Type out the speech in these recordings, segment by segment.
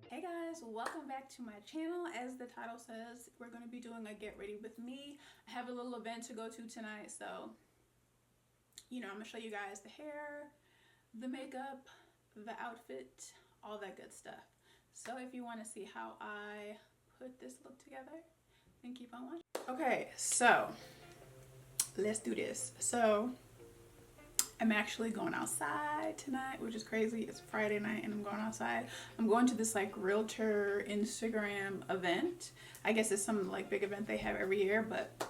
Hey guys, welcome back to my channel. As the title says, we're going to be doing a get ready with me. I have a little event to go to tonight, so I'm going to show you guys the hair, the makeup, the outfit, all that good stuff. So if you want to see how I put this look together, then keep on watching. Okay, so let's do this. So I'm actually going outside tonight, which is crazy. It's Friday night and I'm going outside. I'm going to this like realtor Instagram event. I guess it's some like big event they have every year, but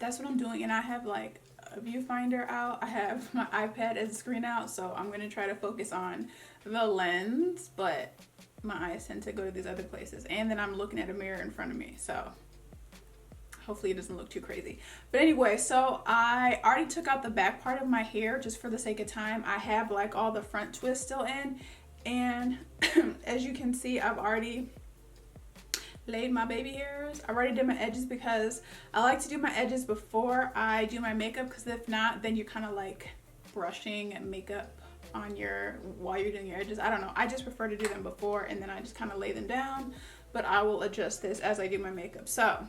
that's what I'm doing. And I have like a viewfinder out. I have my iPad as a screen out, so I'm going to try to focus on the lens, but my eyes tend to go to these other places. And then I'm looking at a mirror in front of me, so hopefully it doesn't look too crazy. But anyway, so I already took out the back part of my hair just for the sake of time. I have like all the front twists still in, and as you can see, I've already laid my baby hairs. I already did my edges because I like to do my edges before I do my makeup, because if not, then you're kind of like brushing makeup on while you're doing your edges. I don't know, I just prefer to do them before and then I just kind of lay them down, but I will adjust this as I do my makeup. So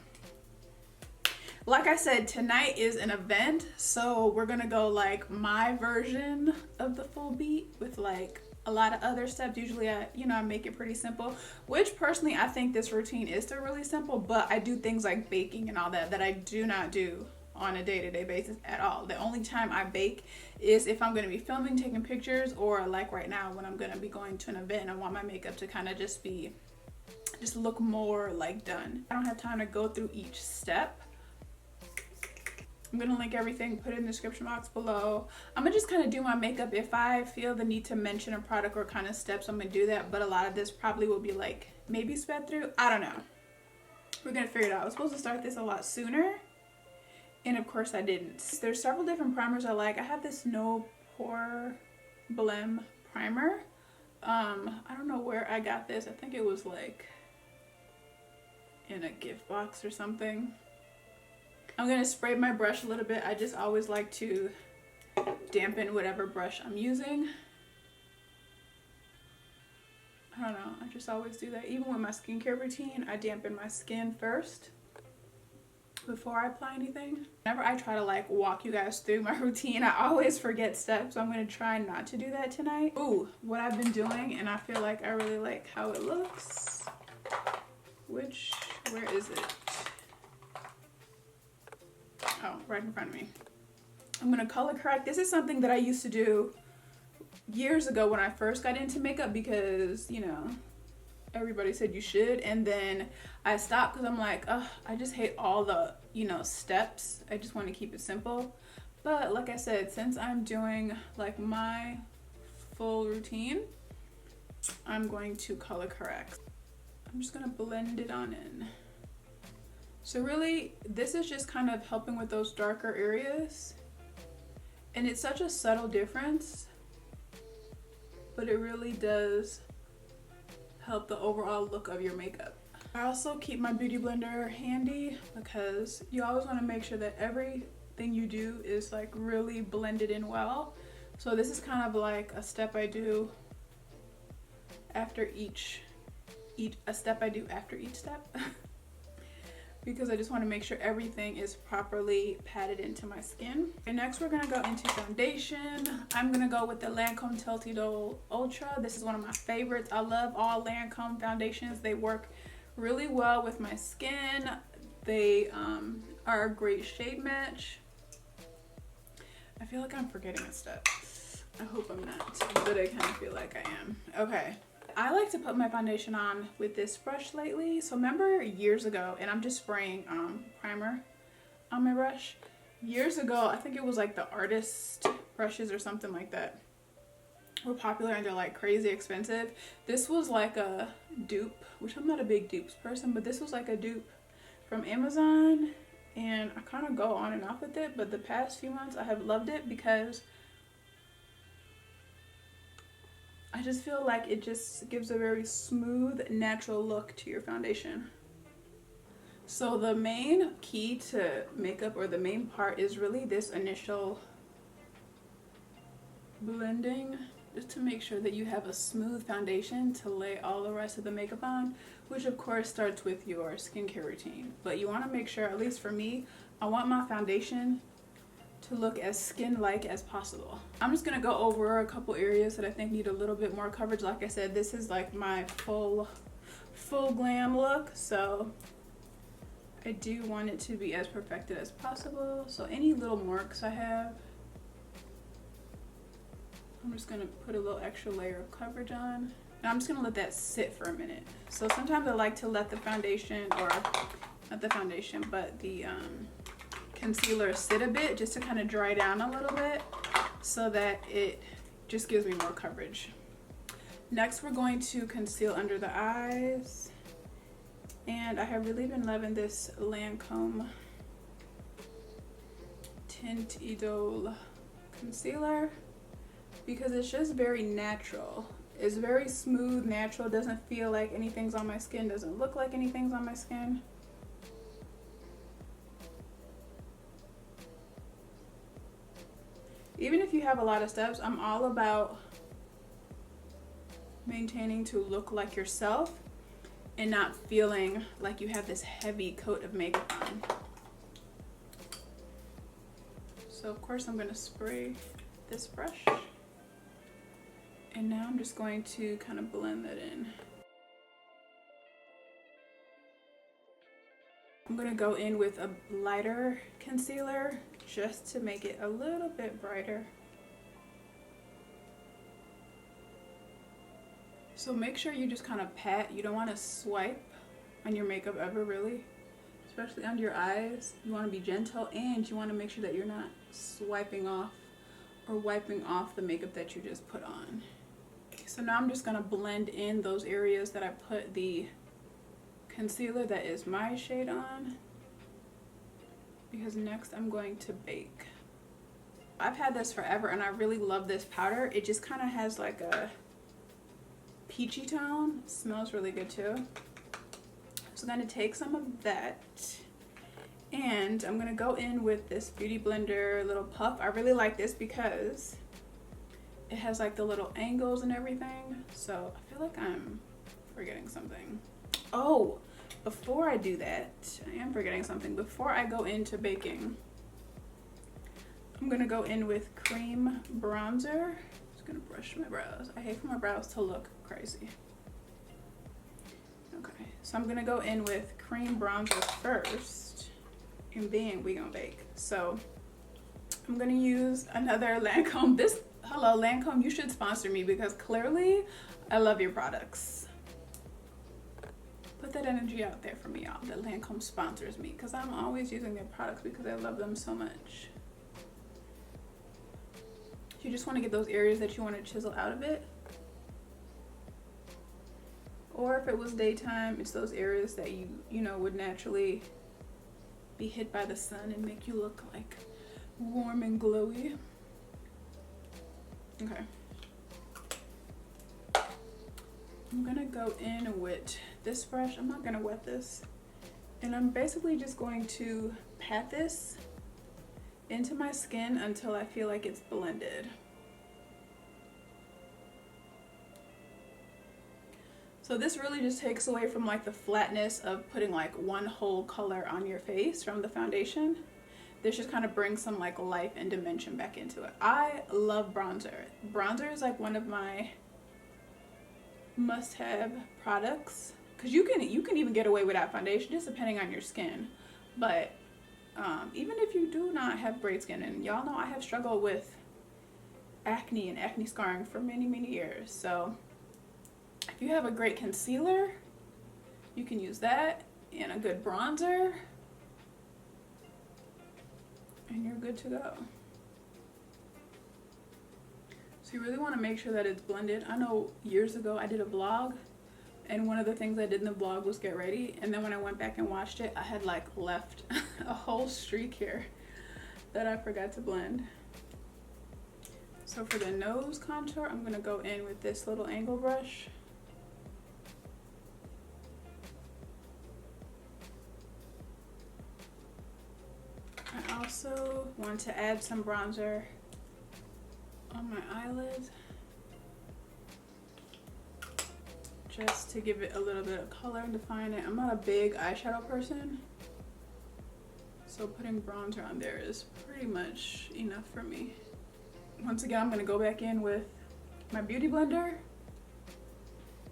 like I said, tonight is an event, so we're gonna go like my version of the full beat with like a lot of other steps. Usually I make it pretty simple, which personally I think this routine is still really simple, but I do things like baking and all that I do not do on a day-to-day basis at all. The only time I bake is if I'm gonna be filming, taking pictures, or like right now when I'm gonna be going to an event. I want my makeup to kind of just look more like done. I don't have time to go through each step. I'm gonna link everything, put it in the description box below. I'm gonna just kind of do my makeup. If I feel the need to mention a product or kind of steps, I'm gonna do that, but a lot of this probably will be like maybe sped through. I don't know, we're gonna figure it out. I was supposed to start this a lot sooner, and of course I didn't. There's several different primers I like. I have this No Pore Blem primer. I don't know where I got this. I think it was like in a gift box or something. I'm gonna spray my brush a little bit. I just always like to dampen whatever brush I'm using. I don't know, I just always do that. Even with my skincare routine, I dampen my skin first before I apply anything. Whenever I try to like walk you guys through my routine, I always forget steps, so I'm gonna try not to do that tonight. Ooh, what I've been doing, and I feel like I really like how it looks. Where is it? Oh, right in front of me. I'm gonna color correct. This is something that I used to do years ago when I first got into makeup, because everybody said you should, and then I stopped because I'm like, ugh, I just hate all the steps. I just want to keep it simple. But like I said, since I'm doing like my full routine, I'm going to color correct. I'm just gonna blend it on in. So really, this is just kind of helping with those darker areas. And it's such a subtle difference, but it really does help the overall look of your makeup. I also keep my beauty blender handy because you always want to make sure that everything you do is like really blended in well. So this is kind of like a step I do after each step. Because I just want to make sure everything is properly patted into my skin. And next we're gonna go into foundation. I'm gonna go with the Lancôme Idole Ultra. This is one of my favorites. I love all Lancôme foundations. They work really well with my skin. They are a great shade match. I feel like I'm forgetting a step. I hope I'm not, but I kind of feel like I am. Okay. I like to put my foundation on with this brush lately. So remember years ago, and I'm just spraying primer on my brush. Years ago, I think it was like the artist brushes or something like that were popular, and they're like crazy expensive. This was like a dupe, which I'm not a big dupes person, but this was like a dupe from Amazon, and I kind of go on and off with it, but the past few months I have loved it because I just feel like it just gives a very smooth, natural look to your foundation. So the main key to makeup, or the main part, is really this initial blending. just to make sure that you have a smooth foundation to lay all the rest of the makeup on, which of course starts with your skincare routine. But you want to make sure, at least for me, I want my foundation to look as skin-like as possible. I'm just gonna go over a couple areas that I think need a little bit more coverage. Like I said, this is like my full glam look, so I do want it to be as perfected as possible. So any little marks I have, I'm just gonna put a little extra layer of coverage on. And I'm just gonna let that sit for a minute. So sometimes I like to let the foundation, or not the foundation, but the concealer sit a bit just to kind of dry down a little bit so that it just gives me more coverage. Next, we're going to conceal under the eyes. And I have really been loving this Lancôme Teint Idole concealer because it's just very natural. It's very smooth, natural, doesn't feel like anything's on my skin, doesn't look like anything's on my skin. Even if you have a lot of steps, I'm all about maintaining to look like yourself and not feeling like you have this heavy coat of makeup on. So of course I'm gonna spray this brush. And now I'm just going to kind of blend that in. I'm gonna go in with a lighter concealer just to make it a little bit brighter. So make sure you just kind of pat. You don't want to swipe on your makeup ever, really. Especially under your eyes. You want to be gentle, and you want to make sure that you're not swiping off or wiping off the makeup that you just put on. Okay, so now I'm just going to blend in those areas that I put the concealer that is my shade on. Because next I'm going to bake. I've had this forever and I really love this powder. It just kind of has like a peachy tone. It smells really good too. So I'm going to take some of that and I'm going to go in with this Beauty Blender little puff. I really like this because it has like the little angles and everything. So I feel like I'm forgetting something. Oh, before I do that, I am forgetting something. Before I go into baking, I'm going to go in with cream bronzer. Just going to brush my brows. I hate for my brows to look crazy. Okay, so I'm going to go in with cream bronzer first, and then we're going to bake. So I'm going to use another Lancôme. Hello, Lancôme, you should sponsor me because clearly I love your products. Put that energy out there for me, y'all, that Lancôme sponsors me, because I'm always using their products because I love them so much. You just want to get those areas that you want to chisel out of it. Or if it was daytime, it's those areas that you know would naturally be hit by the sun and make you look like warm and glowy. Okay. I'm gonna go in with this brush. I'm not gonna wet this. And I'm basically just going to pat this into my skin until I feel like it's blended. So this really just takes away from like the flatness of putting like one whole color on your face from the foundation. This just kind of brings some like life and dimension back into it. I love bronzer. Bronzer is like one of my must-have products because you can even get away without foundation just depending on your skin. But even if you do not have great skin, and y'all know I have struggled with acne and acne scarring for many years, so if you have a great concealer, you can use that and a good bronzer and you're good to go. So you really want to make sure that it's blended. I know years ago I did a vlog and one of the things I did in the vlog was get ready, and then when I went back and watched it, I had like left a whole streak here that I forgot to blend. So for the nose contour, I'm going to go in with this little angle brush. I also want to add some bronzer on my eyelids. just to give it a little bit of color and define it. I'm not a big eyeshadow person, so putting bronzer on there is pretty much enough for me. Once again, I'm going to go back in with my beauty blender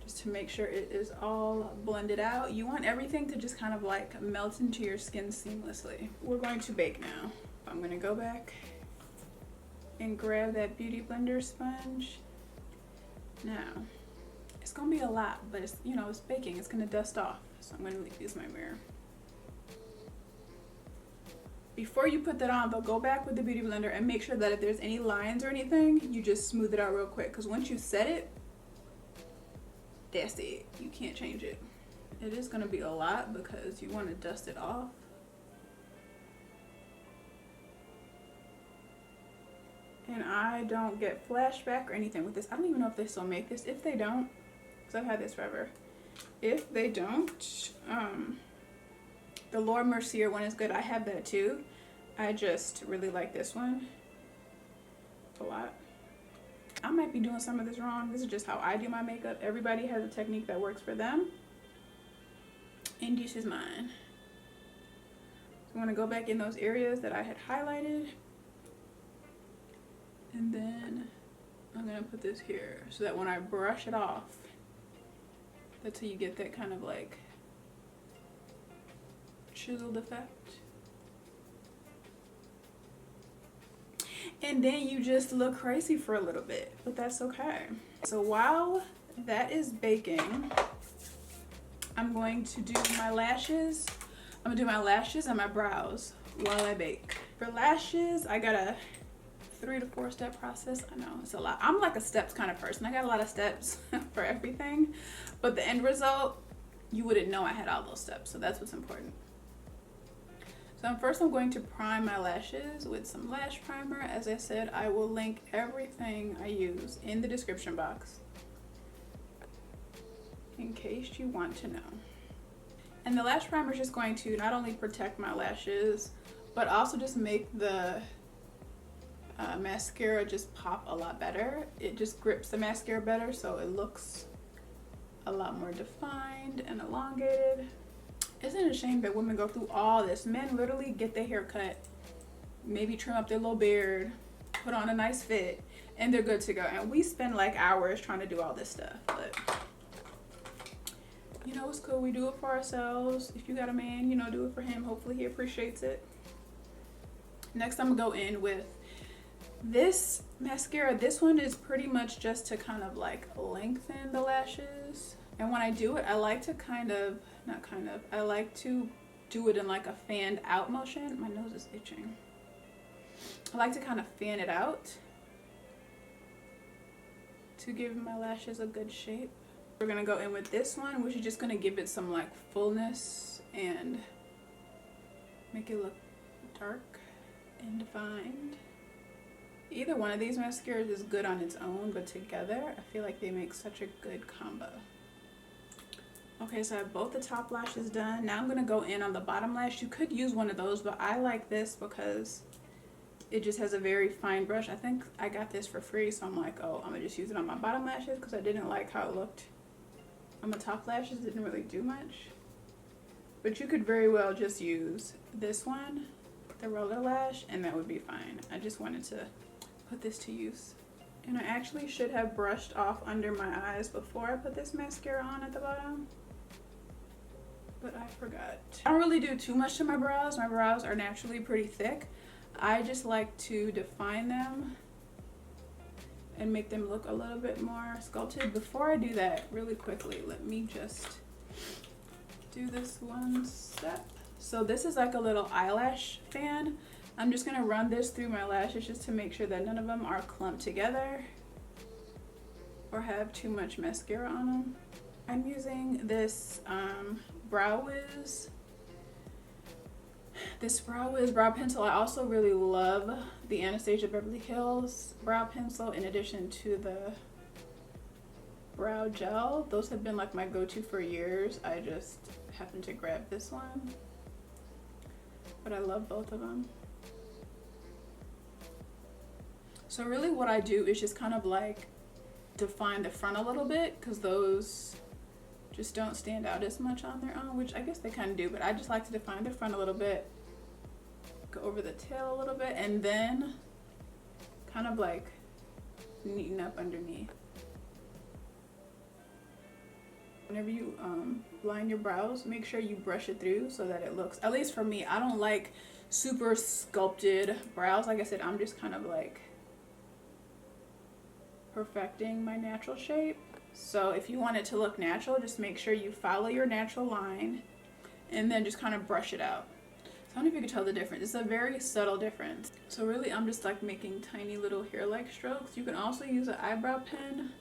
just to make sure it is all blended out. You want everything to just kind of like melt into your skin seamlessly. We're going to bake now. I'm going to go back and grab that beauty blender sponge. Now, it's going to be a lot, but it's, you know, it's baking. It's going to dust off. So I'm going to use my mirror. Before you put that on, though, go back with the beauty blender and make sure that if there's any lines or anything, you just smooth it out real quick. Because once you set it, that's it. You can't change it. It is going to be a lot because you want to dust it off. And I don't get flashback or anything with this. I don't even know if they still make this. If they don't, because I've had this forever. If they don't, the Laura Mercier one is good. I have that too. I just really like this one a lot. I might be doing some of this wrong. This is just how I do my makeup. Everybody has a technique that works for them. And this is mine. So I'm going to go back in those areas that I had highlighted. And then I'm going to put this here so that when I brush it off, that's how you get that kind of like chiseled effect. And then you just look crazy for a little bit, but that's okay. So while that is baking, I'm going to do my lashes. I'm gonna do my lashes and my brows while I bake. For lashes, I got a 3 to 4 step process. I know it's a lot. I'm like a steps kind of person. I got a lot of steps for everything, but the end result, you wouldn't know I had all those steps. So that's what's important. So first I'm going to prime my lashes with some lash primer. As I said, I will link everything I use in the description box in case you want to know. And the lash primer is just going to not only protect my lashes, but also just make the mascara just pop a lot better. It just grips the mascara better, so it looks a lot more defined and elongated. Isn't it a shame that women go through all this? Men literally get their hair cut, maybe trim up their little beard, put on a nice fit, and they're good to go. And we spend like hours trying to do all this stuff. But you know, it's cool. We do it for ourselves. If you got a man, you know, do it for him. Hopefully he appreciates it. Next, I'm gonna go in with this mascara. This one is pretty much just to kind of like lengthen the lashes. And when I do it, I like to I like to do it in like a fanned out motion. My nose is itching. I like to kind of fan it out to give my lashes a good shape. We're gonna go in with this one, which is just gonna give it some like fullness and make it look dark and defined. Either one of these mascaras is good on its own, but together I feel like they make such a good combo. Okay, so I have both the top lashes done. Now I'm going to go in on the bottom lash. You could use one of those, but I like this because it just has a very fine brush. I think I got this for free, so I'm like, oh, I'm going to just use it on my bottom lashes because I didn't like how it looked on the top lashes. It didn't really do much. But you could very well just use this one, the roller lash, and that would be fine. I just wanted to put this to use. And I actually should have brushed off under my eyes before I put this mascara on at the bottom. But I forgot. I don't really do too much to my brows. My brows are naturally pretty thick. I just like to define them and make them look a little bit more sculpted. Before I do that, really quickly, let me just do this one step. So this is like a little eyelash fan. I'm just gonna run this through my lashes just to make sure that none of them are clumped together or have too much mascara on them. I'm using this Brow Wiz. This Brow Wiz brow pencil. I also really love the Anastasia Beverly Hills brow pencil in addition to the brow gel. Those have been like my go-to for years. I just happened to grab this one, but I love both of them. So really what I do is just kind of like define the front a little bit because those just don't stand out as much on their own, which I guess they kind of do, but I just like to define the front a little bit, go over the tail a little bit, and then kind of like neaten up underneath. Whenever you line your brows, make sure you brush it through so that it looks, at least for me, I don't like super sculpted brows. Like I said, I'm just kind of like perfecting my natural shape. So if you want it to look natural, just make sure you follow your natural line and then just kind of brush it out. So I don't know if you can tell the difference. It's a very subtle difference. So really I'm just like making tiny little hair-like strokes. You can also use an eyebrow pen.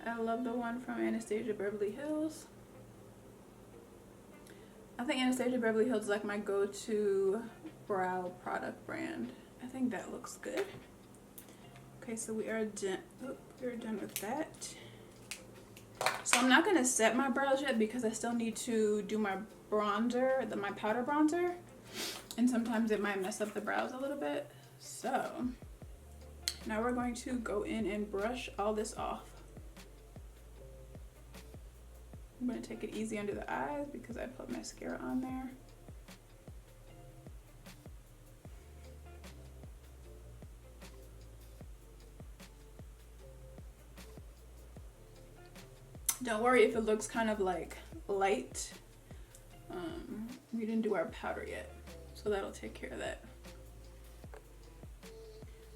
I love the one from Anastasia Beverly Hills. I think Anastasia Beverly Hills is like my go-to brow product brand. I think that looks good. Okay, so we are done. Oh, we're done with that. So I'm not gonna set my brows yet because I still need to do my bronzer, my powder bronzer, and sometimes it might mess up the brows a little bit. So now we're going to go in and brush all this off. I'm going to take it easy under the eyes because I put mascara on there. Don't worry if it looks kind of like light. We didn't do our powder yet, so that'll take care of that.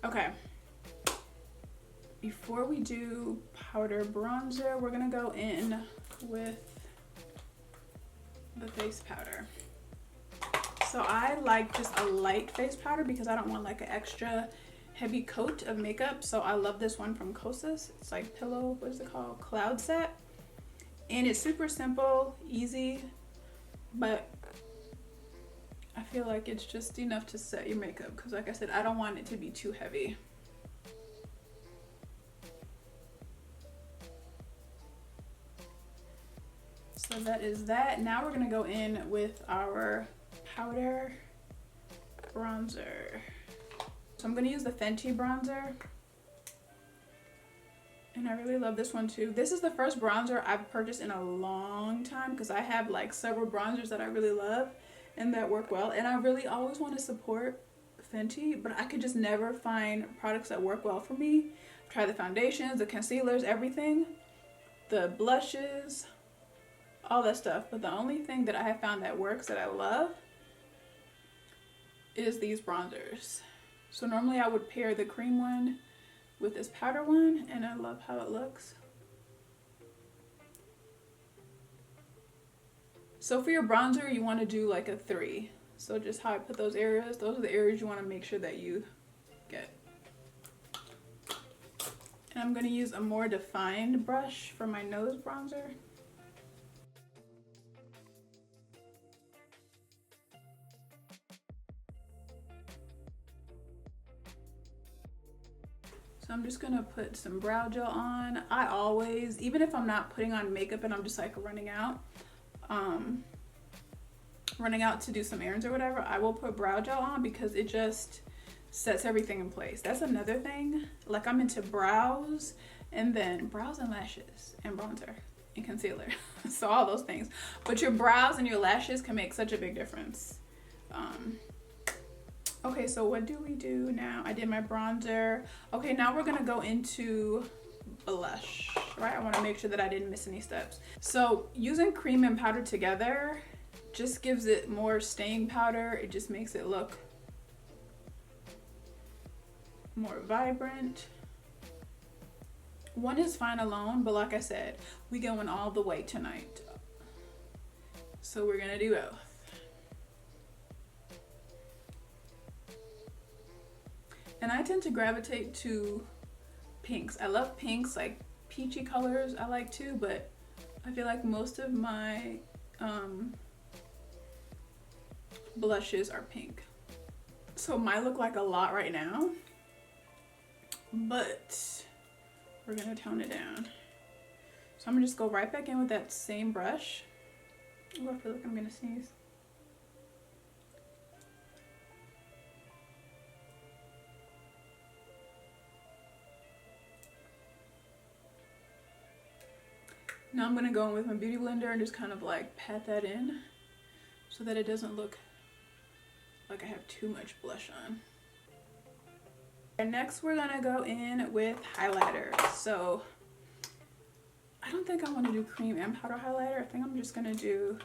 Okay. Before we do powder bronzer, we're gonna go in with the face powder. So I like just a light face powder because I don't want like an extra heavy coat of makeup. So I love this one from Kosas. It's like pillow, what is it called? Cloud Set. And it's super simple, easy, but I feel like it's just enough to set your makeup because like I said, I don't want it to be too heavy. So that is that. Now we're gonna go in with our powder bronzer. So I'm gonna use the Fenty bronzer. And I really love this one too. This is the first bronzer I've purchased in a long time because I have like several bronzers that I really love and that work well. And I really always want to support Fenty, but I could just never find products that work well for me. I've tried the foundations, the concealers, everything, the blushes, all that stuff. But the only thing that I have found that works that I love is these bronzers. So normally I would pair the cream one with this powder one, and I love how it looks. So for your bronzer, you want to do like a 3. So just how I put those areas, those are the areas you want to make sure that you get. And I'm going to use a more defined brush for my nose bronzer. So I'm just gonna put some brow gel on. I always, even if I'm not putting on makeup and I'm just like running out to do some errands or whatever, I will put brow gel on because it just sets everything in place. That's another thing. Like I'm into brows and then brows and lashes and bronzer and concealer. So all those things. But your brows and your lashes can make such a big difference. Okay, so what do we do now? I did my bronzer. Okay, now we're gonna go into blush, right? I wanna make sure that I didn't miss any steps. So using cream and powder together just gives it more staying powder. It just makes it look more vibrant. One is fine alone, but like I said, we going all the way tonight. So we're gonna do both. And I tend to gravitate to pinks. I love pinks, like peachy colors I like too, but I feel like most of my blushes are pink. So it might look like a lot right now, but we're gonna tone it down. So I'm gonna just go right back in with that same brush. Oh, I feel like I'm gonna sneeze. Now I'm gonna go in with my beauty blender and just kind of like pat that in so that it doesn't look like I have too much blush on. And next we're gonna go in with highlighter. So I don't think I want to do cream and powder highlighter. I think I'm just gonna do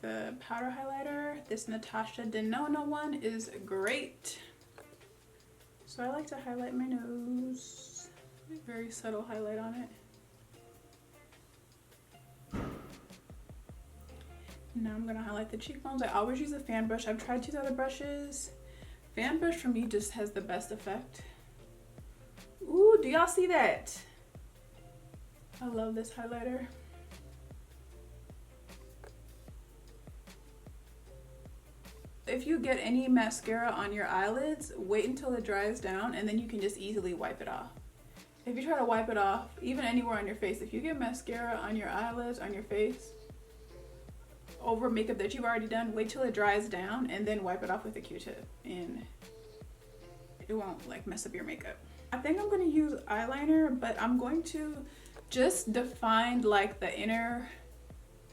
the powder highlighter. This Natasha Denona one is great. So I like to highlight my nose. Very subtle highlight on it. Now I'm gonna highlight the cheekbones. I always use a fan brush. I've tried to use other brushes. Fan brush for me just has the best effect. Ooh, do y'all see that? I love this highlighter. If you get any mascara on your eyelids, wait until it dries down and then you can just easily wipe it off. If you try to wipe it off, even anywhere on your face, if you get mascara on your eyelids, on your face, over makeup that you've already done, wait till it dries down and then wipe it off with a Q-tip and it won't like mess up your makeup. I think I'm going to use eyeliner, but I'm going to just define like the inner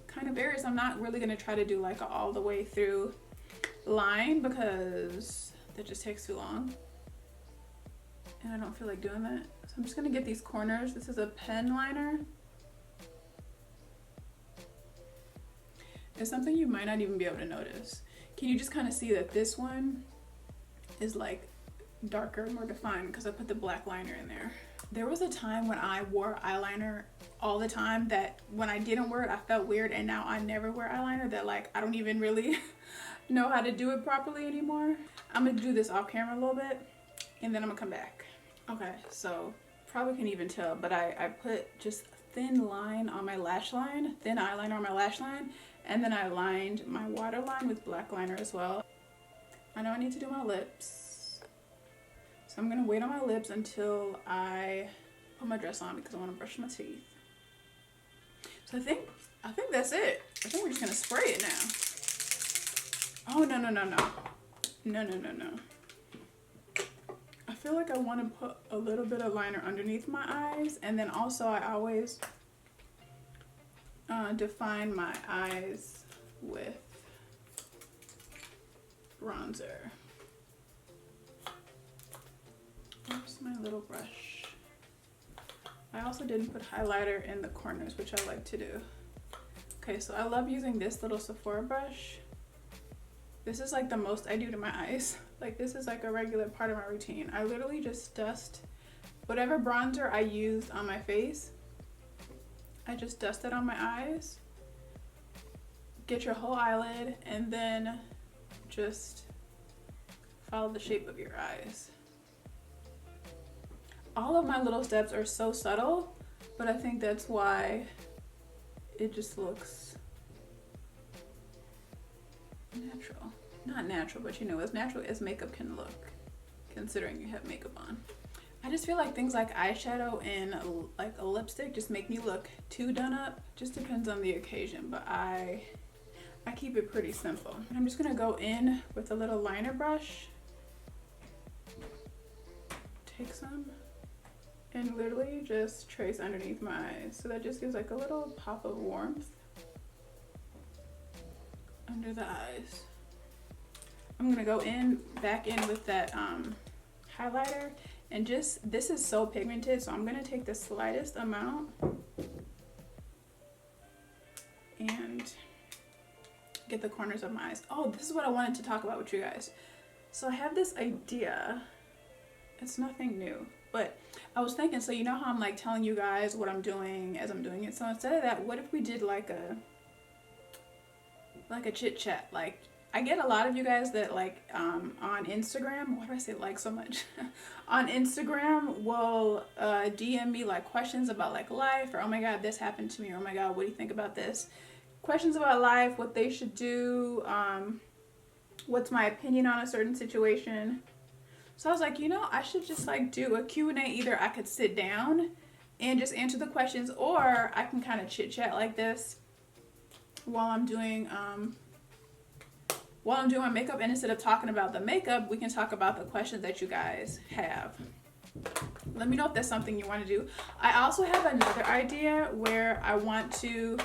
kind of areas. I'm not really going to try to do like a all the way through line because that just takes too long and I don't feel like doing that. So I'm just going to get these corners. This is a pen liner. It's something you might not even be able to notice. Can you just kind of see that this one is like darker, more defined because I put the black liner in there. There was a time when I wore eyeliner all the time that when I didn't wear it, I felt weird, and now I never wear eyeliner that like I don't even really know how to do it properly anymore. I'm gonna do this off camera a little bit and then I'm gonna come back. Okay, so probably can't even tell, but I put just a thin line on my lash line, thin eyeliner on my lash line, and then I lined my waterline with black liner as well. I know I need to do my lips, so I'm gonna wait on my lips until I put my dress on because I want to brush my teeth. So I think that's it. I think we're just gonna spray it now. Oh no. I feel like I want to put a little bit of liner underneath my eyes, and then also I always define my eyes with bronzer. Where's my little brush? I also didn't put highlighter in the corners, which I like to do. Okay, so I love using this little Sephora brush. This is like the most I do to my eyes. Like this is like a regular part of my routine. I literally just dust whatever bronzer I used on my face. I just dust it on my eyes. Get your whole eyelid and then just follow the shape of your eyes. All of my little steps are so subtle, but I think that's why it just looks natural. Not natural, but you know, as natural as makeup can look, considering you have makeup on. I just feel like things like eyeshadow and like a lipstick just make me look too done up. Just depends on the occasion, but I keep it pretty simple. I'm just gonna go in with a little liner brush. Take some and literally just trace underneath my eyes. So that just gives like a little pop of warmth under the eyes. I'm gonna go back in with that highlighter, and just, this is so pigmented, so I'm gonna take the slightest amount and get the corners of my eyes. Oh, this is what I wanted to talk about with you guys. So I have this idea. It's nothing new, but I was thinking, so you know how I'm like telling you guys what I'm doing as I'm doing it. So instead of that, what if we did like a chit chat? Like, I get a lot of you guys that like on Instagram, why do I say like so much? On Instagram will DM me like questions about like life, or oh my god, this happened to me, or oh my god, what do you think about this? Questions about life, what they should do, what's my opinion on a certain situation. So I was like, you know, I should just like do a Q&A. Either I could sit down and just answer the questions, or I can kind of chit chat like this while I'm doing my makeup, and instead of talking about the makeup, we can talk about the questions that you guys have. Let me know if that's something you want to do. I also have another idea where I want to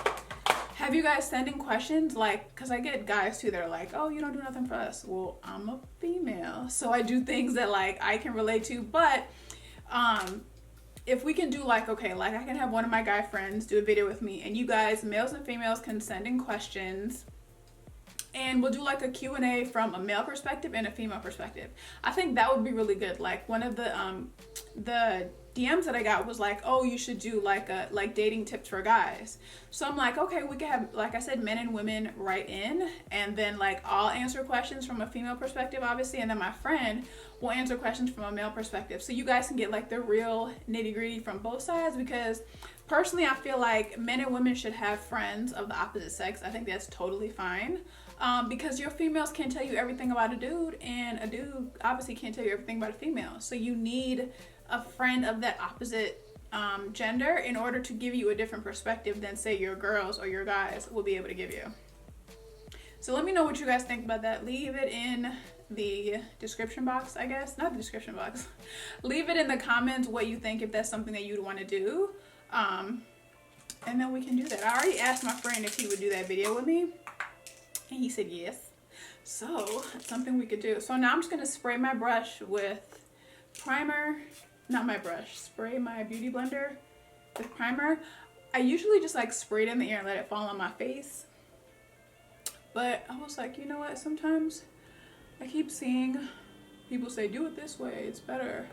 have you guys send in questions, like, because I get guys too that are like, oh, you don't do nothing for us. Well, I'm a female, so I do things that like I can relate to. But if we can do like, okay, like I can have one of my guy friends do a video with me, and you guys, males and females, can send in questions, and we'll do like a Q&A from a male perspective and a female perspective. I think that would be really good. Like one of the DMs that I got was like, oh, you should do like dating tips for guys. So I'm like, okay, we can have, like I said, men and women write in, and then like I'll answer questions from a female perspective, obviously, and then my friend will answer questions from a male perspective. So you guys can get like the real nitty gritty from both sides, because personally I feel like men and women should have friends of the opposite sex. I think that's totally fine. Because your females can't tell you everything about a dude, and a dude obviously can't tell you everything about a female. So you need a friend of that opposite gender in order to give you a different perspective than, say, your girls or your guys will be able to give you. So let me know what you guys think about that. Leave it in the description box, I guess. Not the description box. Leave it in the comments what you think, if that's something that you'd want to do. And then we can do that. I already asked my friend if he would do that video with me, and he said yes. So that's something we could do. So now I'm just going to spray my brush with primer. Not my brush. Spray my beauty blender with primer. I usually just like spray it in the air and let it fall on my face. But I was like, you know what? Sometimes I keep seeing people say, do it this way, it's better.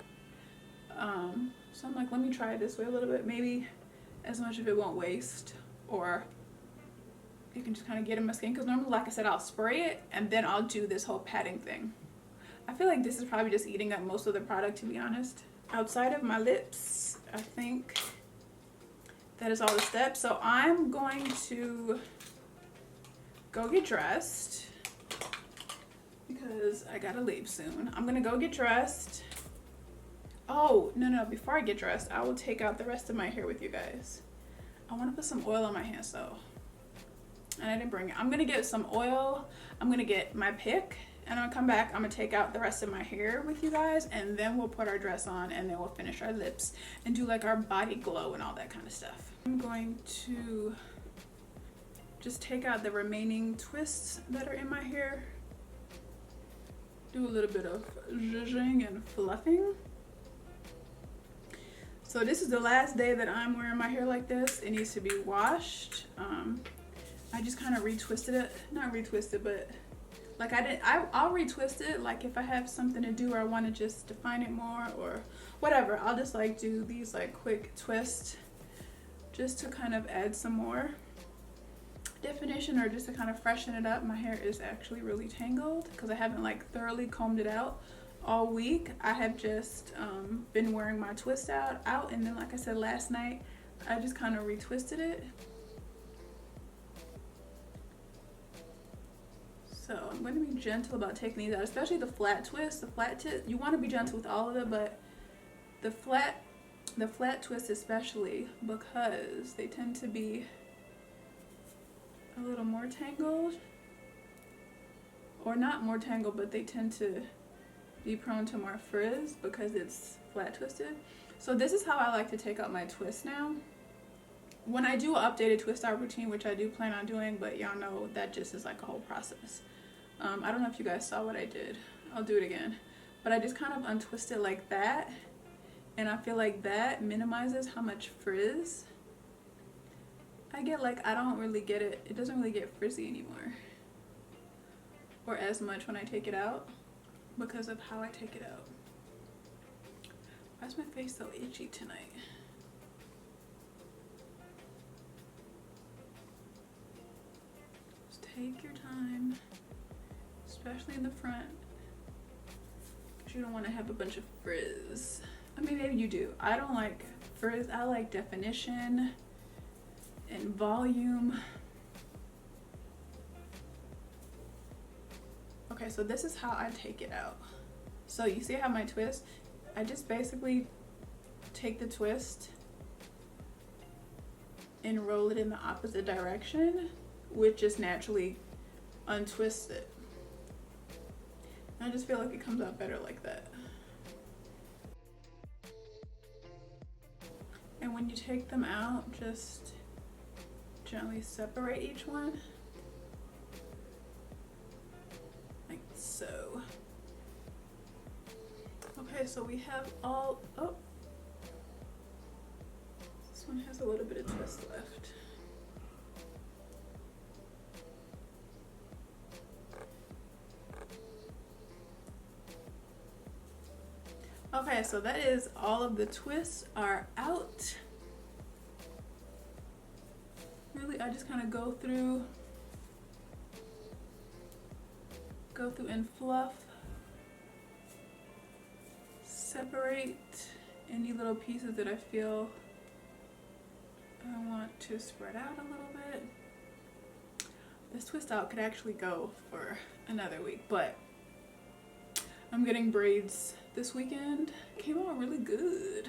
So I'm like, let me try it this way a little bit. Maybe as much of it won't waste, or you can just kind of get in my skin. Because normally, like I said, I'll spray it and then I'll do this whole patting thing. I feel like this is probably just eating up most of the product, to be honest. Outside of my lips, I think that is all the steps. So I'm going to go get dressed because I gotta leave soon. I'm gonna go get dressed. Oh, no, before I get dressed, I will take out the rest of my hair with you guys. I want to put some oil on my hands though, and I didn't bring it. I'm gonna get some oil, I'm gonna get my pick, and I'm gonna come back. I'm gonna take out the rest of my hair with you guys, and then we'll put our dress on, and then we'll finish our lips and do like our body glow and all that kind of stuff. I'm going to just take out the remaining twists that are in my hair. Do a little bit of zhuzhing and fluffing. So this is the last day that I'm wearing my hair like this. It needs to be washed. I just kind of retwisted it. Not retwisted, but like I'll retwist it, like if I have something to do or I want to just define it more or whatever. I'll just like do these like quick twists just to kind of add some more definition, or just to kind of freshen it up. My hair is actually really tangled because I haven't like thoroughly combed it out all week. I have just been wearing my twist out, and then like I said last night, I just kind of retwisted it. So I'm going to be gentle about taking these out, especially the flat twist, the flat tip. You want to be gentle with all of it, but the flat twist especially, because they tend to be a little more tangled, or not more tangled, but they tend to be prone to more frizz because it's flat twisted. So this is how I like to take out my twist now. When I do an updated twist out routine, which I do plan on doing, but y'all know that just is like a whole process. I don't know if you guys saw what I did. I'll do it again. But I just kind of untwist it like that, and I feel like that minimizes how much frizz I get. Like I don't really get it. It doesn't really get frizzy anymore, or as much when I take it out, because of how I take it out. Why is my face so itchy tonight? Just take your time, especially in the front, because you don't want to have a bunch of frizz. I mean, maybe you do. I don't like frizz. I like definition and volume. Okay, so this is how I take it out. So you see how my twist, I just basically take the twist and roll it in the opposite direction, which just naturally untwists it. I just feel like it comes out better like that. And when you take them out, just gently separate each one. Like so. Okay, so we have all, oh. This one has a little bit of twist left. Okay, so that is all of the twists are out. Really, I just kind of go through and fluff, separate any little pieces that I feel I want to spread out a little bit. This twist out could actually go for another week, but I'm getting braids this weekend. Came out really good.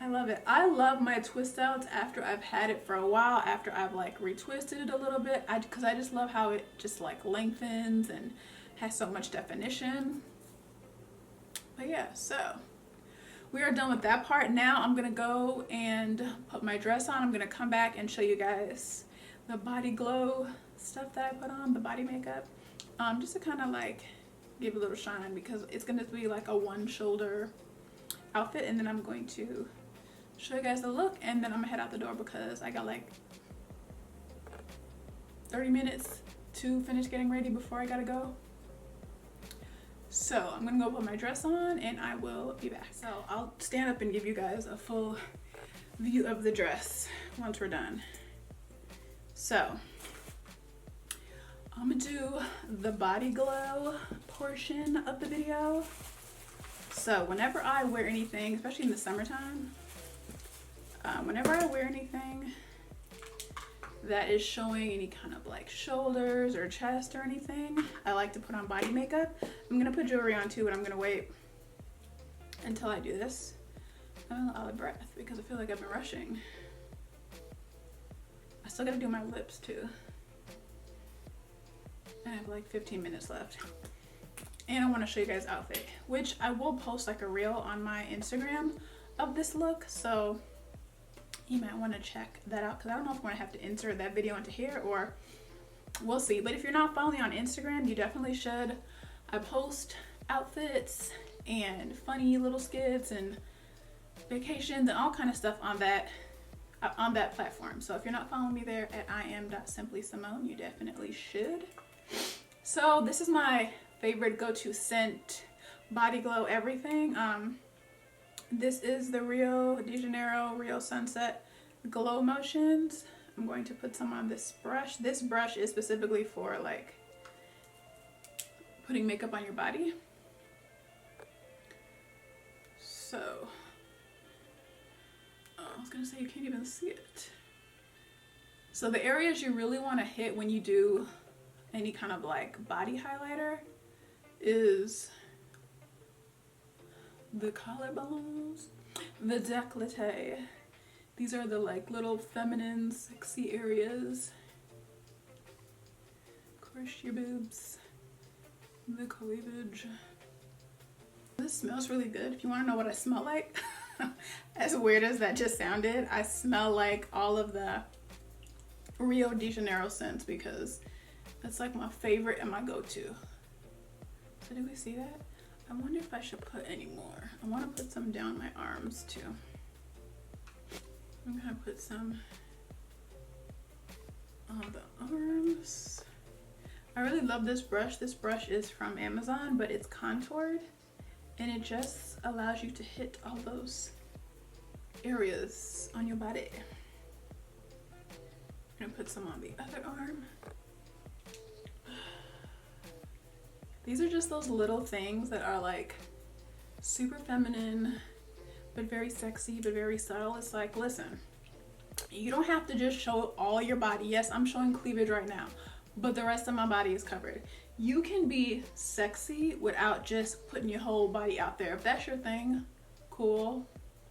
I love it. I love my twist outs after I've had it for a while, after I've like retwisted it a little bit, because I just love how it just like lengthens and has so much definition. But yeah, so we are done with that part. Now I'm gonna go and put my dress on. I'm gonna come back and show you guys the body glow stuff that I put on, the body makeup, just to kind of like give a little shine, because it's gonna be like a one shoulder outfit, and then I'm going to show you guys the look, and then I'm gonna head out the door because I got like 30 minutes to finish getting ready before I gotta go. So I'm gonna go put my dress on and I will be back. So I'll stand up and give you guys a full view of the dress once we're done. So I'm gonna do the body glow portion of the video. So whenever I wear anything, especially in the summertime, whenever I wear anything that is showing any kind of like shoulders or chest or anything, I like to put on body makeup. I'm gonna put jewelry on too, but I'm gonna wait until I do this. I'm out of breath because I feel like I've been rushing. I still gotta do my lips too. I have like 15 minutes left. And I want to show you guys outfit, which I will post like a reel on my Instagram of this look, so you might want to check that out, because I don't know if I'm going to have to insert that video into here, or we'll see. But if you're not following me on Instagram, you definitely should. I post outfits and funny little skits and vacations and all kind of stuff on that platform. So if you're not following me there at iam.simplysimone, you definitely should. So this is my favorite go-to scent, body glow everything. This is the Rio de Janeiro Rio Sunset Glow Motions. I'm going to put some on this brush. This brush is specifically for like putting makeup on your body. So I was gonna say you can't even see it. So the areas you really want to hit when you do any kind of like body highlighter is the collarbones, the décolleté. These are the like little feminine sexy areas. Crush your boobs, the cleavage. This smells really good. If you want to know what I smell like, as weird as that just sounded, I smell like all of the Rio de Janeiro scents, because that's like my favorite and my go-to. So do we see that? I wonder if I should put any more. I want to put some down my arms too. I'm gonna put some on the arms. I really love this brush. This brush is from Amazon, but it's contoured and it just allows you to hit all those areas on your body. I'm gonna put some on the other arm. These are just those little things that are like super feminine, but very sexy, but very subtle. It's like, listen, you don't have to just show all your body. Yes, I'm showing cleavage right now, but the rest of my body is covered. You can be sexy without just putting your whole body out there. If that's your thing, cool.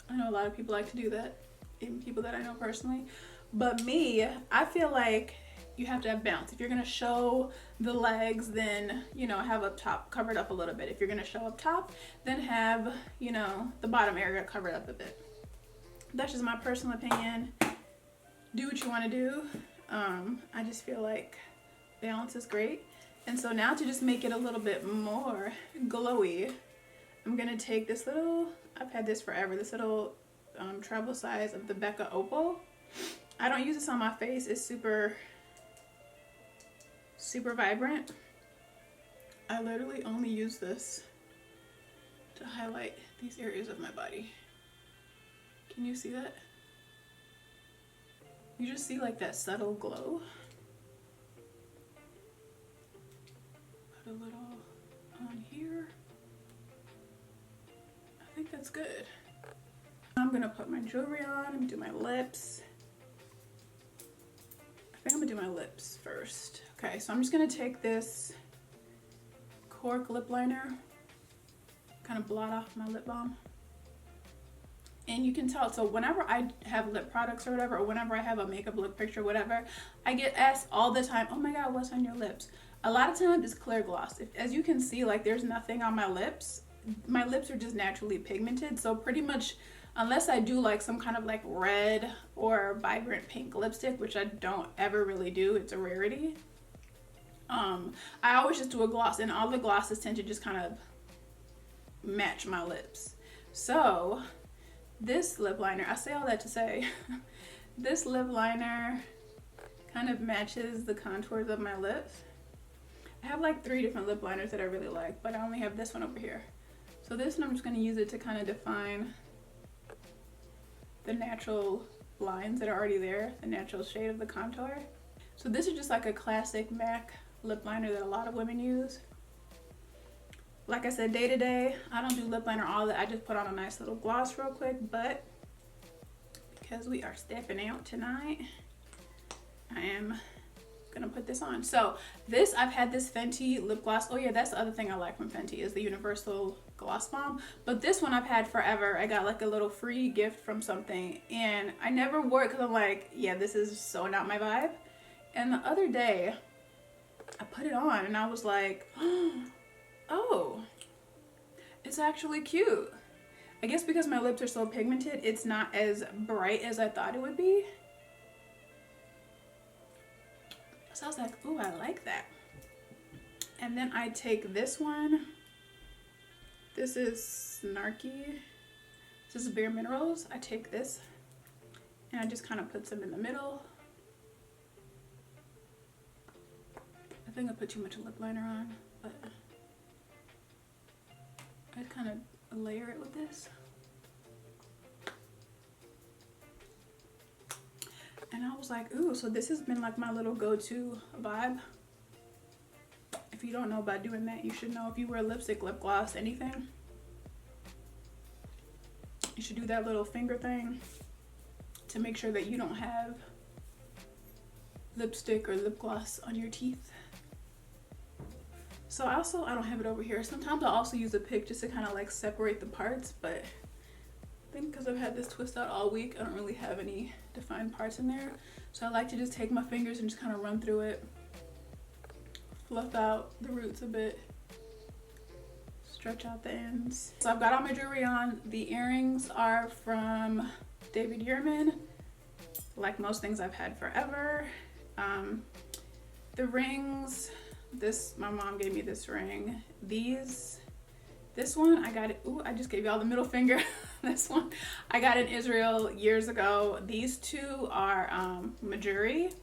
I know a lot of people like to do that, even people that I know personally. But me, I feel like you have to have balance. If you're gonna show the legs, then, you know, have up top covered up a little bit. If you're gonna show up top, then have, you know, the bottom area covered up a bit. That's just my personal opinion. Do what you want to do. I just feel like balance is great. And so now to just make it a little bit more glowy, I'm going to take this little, I've had this forever, this little travel size of the Becca Opal. I don't use this on my face. It's super vibrant. I literally only use this to highlight these areas of my body. Can you see that? You just see like that subtle glow. Put a little on here. I think that's good. I'm gonna put my jewelry on. I'm gonna do my lips. I think I'm gonna do my lips first. Okay, so I'm just gonna take this Cork lip liner, kind of blot off my lip balm. And you can tell, so whenever I have lip products or whatever, or whenever I have a makeup look picture, whatever, I get asked all the time, oh my god, what's on your lips? A lot of times it's clear gloss. As you can see, like there's nothing on my lips. My lips are just naturally pigmented, so pretty much, unless I do like some kind of like red or vibrant pink lipstick, which I don't ever really do, it's a rarity. I always just do a gloss, and all the glosses tend to just kind of match my lips. So this lip liner, I say all that to say, this lip liner kind of matches the contours of my lips. I have like 3 different lip liners that I really like, but I only have this one over here. So this one, I'm just going to use it to kind of define the natural lines that are already there, the natural shade of the contour. So this is just like a classic MAC lip liner that a lot of women use. Like I said, day to day, I don't do lip liner all that. I just put on a nice little gloss real quick, but because we are stepping out tonight, I am gonna put this on. So this, I've had this Fenty lip gloss. Oh yeah, that's the other thing I like from Fenty is the Universal Gloss Bomb. But this one I've had forever. I got like a little free gift from something, and I never wore it because I'm like, yeah, this is so not my vibe. And the other day, I put it on and I was like, oh, it's actually cute. I guess because my lips are so pigmented, it's not as bright as I thought it would be. So I was like, ooh, I like that. And then I take this one. This is Snarky. This is Bare Minerals. I take this and I just kind of put some in the middle. I think I put too much lip liner on, but I'd kind of layer it with this. And I was like, ooh, so this has been like my little go-to vibe. If you don't know about doing that, you should know. If you wear lipstick, lip gloss, anything, you should do that little finger thing to make sure that you don't have lipstick or lip gloss on your teeth. So I don't have it over here. Sometimes I also use a pick just to kind of like separate the parts, but I think because I've had this twist out all week, I don't really have any defined parts in there. So I like to just take my fingers and just kind of run through it, fluff out the roots a bit, stretch out the ends. So I've got all my jewelry on. The earrings are from David Yurman, like most things I've had forever. The rings, my mom gave me this ring. This one, I got it, ooh, I just gave y'all the middle finger. This one, I got in Israel years ago. These two are Majuri.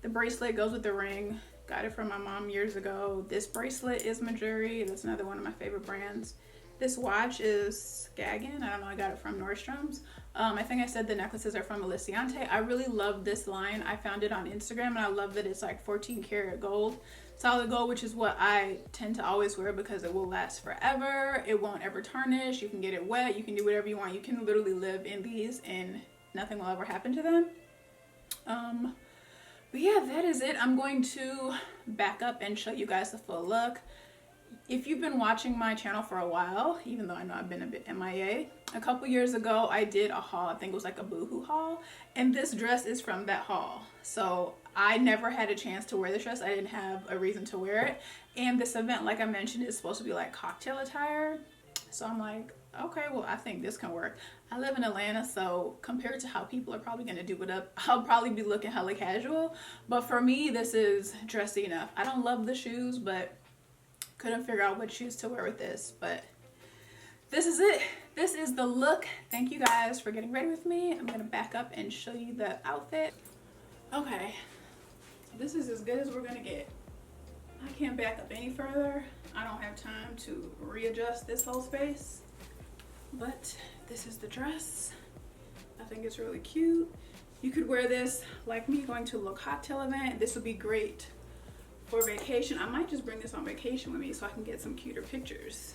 The bracelet goes with the ring. Got it from my mom years ago. This bracelet is Majuri. That's another one of my favorite brands. This watch is Skagen. I don't know, I got it from Nordstrom's. I think I said the necklaces are from Aliciante. I really love this line. I found it on Instagram and I love that it's like 14 karat gold. Solid gold, which is what I tend to always wear because it will last forever. It won't ever tarnish. You can get it wet. You can do whatever you want. You can literally live in these and nothing will ever happen to them. But yeah, that is it. I'm going to back up and show you guys the full look. If you've been watching my channel for a while, even though I know I've been a bit MIA, a couple years ago I did a haul. I think it was like a Boohoo haul, and this dress is from that haul. So I never had a chance to wear this dress. I didn't have a reason to wear it. And this event, like I mentioned, is supposed to be like cocktail attire. So I'm like, okay, well, I think this can work. I live in Atlanta, so compared to how people are probably gonna do it up, I'll probably be looking hella casual. But for me, this is dressy enough. I don't love the shoes, but couldn't figure out what shoes to wear with this. But this is it. This is the look. Thank you guys for getting ready with me. I'm gonna back up and show you the outfit. Okay, this is as good as we're gonna get. I can't back up any further. I don't have time to readjust this whole space. But this is the dress. I think it's really cute. You could wear this like me going to a little cocktail event. This would be great for vacation. I might just bring this on vacation with me so I can get some cuter pictures.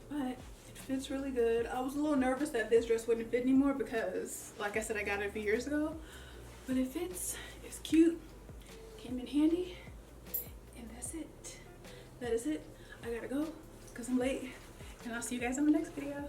But it fits really good. I was a little nervous that this dress wouldn't fit anymore because, like I said, I got it a few years ago. But it fits. It's cute. Came in handy. And that's it. That is it. I gotta go because I'm late. And I'll see you guys in my next video.